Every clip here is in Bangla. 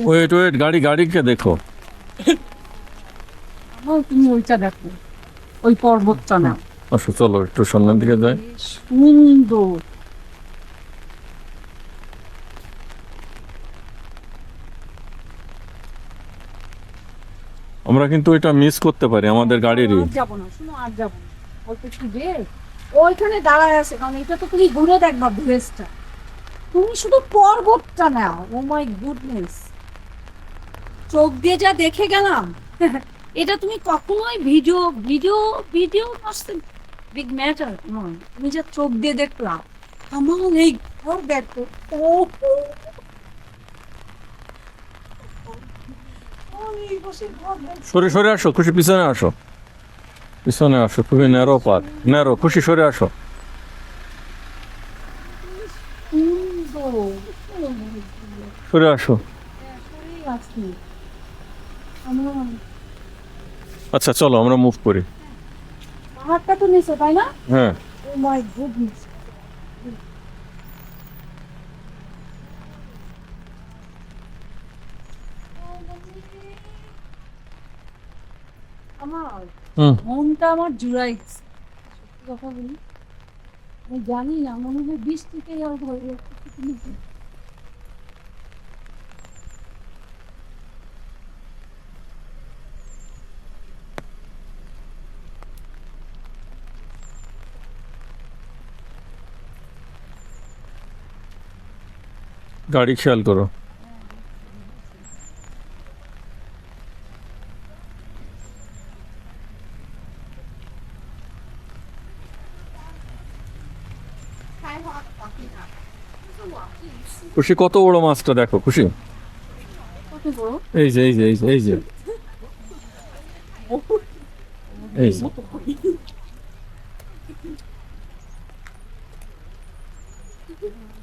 ওয়েট ওয়েট, গাড়িকে দেখো। তুমি ওইটা দেখো, ওই পর্বতটা না। আসো চলো একটু সামনের দিকে যাই। সুন্দর। আমরা কিন্তু এটা মিস করতে পারি আমাদের গাড়িরই। আর যাবো না, শুনো, আর যাবো না। অল্প একটু যে ওইখানে দাঁড়ায় আছে, কারণ এটা তো তুমি ঘুরে দেখবা ভিলেজটা। তুমি শুধু পর্বতটা নাও। ও মাই গুডনেস, চোখ দিয়ে যা দেখে গেলাম। এটা তুমি কখনোই video video video big matter নয়, তুমি যা চোখ দিয়ে দেখলাম। আমার এই ঘর দেখো। ও সরে সরে আসো খুশি, পিছনে আসো, পিছনে আসো। খুবই ন্যারো পাথ, ন্যারো। খুশি সরে আসো। সরে আসো। আচ্ছা চলো আমরা মুভ করি। পাহাড়টা তো নিচে, তাই না? হ্যাঁ। ও মাই গুডনেস। আমার মনটা আমার জুড়াই গেছে। সত্যি কথা বলি, আমি জানি না, মনে হয় বৃষ্টিতেই আর ধরে রাখতে। গাড়ি খেয়াল করো। খুশি কত বড় মাছটা দেখো খুশি। কত বড়? এই যে এই যে এই যে এই যে এই যে।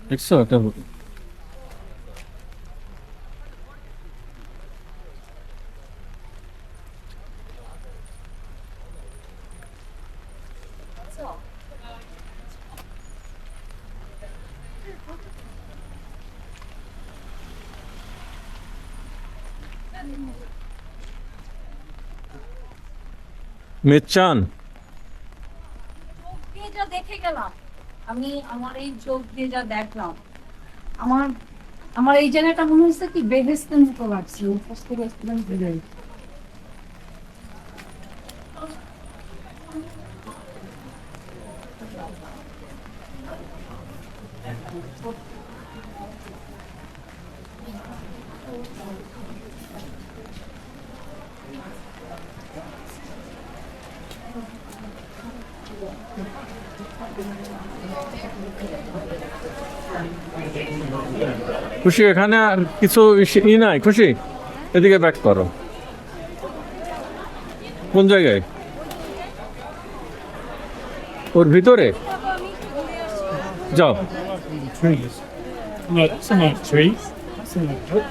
দেখছো একটা। মেচান চোখ দিয়ে যা দেখে গেলাম, আমি আমার এই চোখ দিয়ে যা দেখলাম, আমার আমার এই জায়গাটা মনে হচ্ছে কি বেহেস্তের মতো লাগছে। উপস্থ বেহেস্তের ভিড়ে। খুশি এখানে আর কিছু ই নাই। খুশি এদিকে ব্যাক করো। কোন জায়গায়? ওর ভিতরে যাও। Trees. No, that's not trees. That's not good.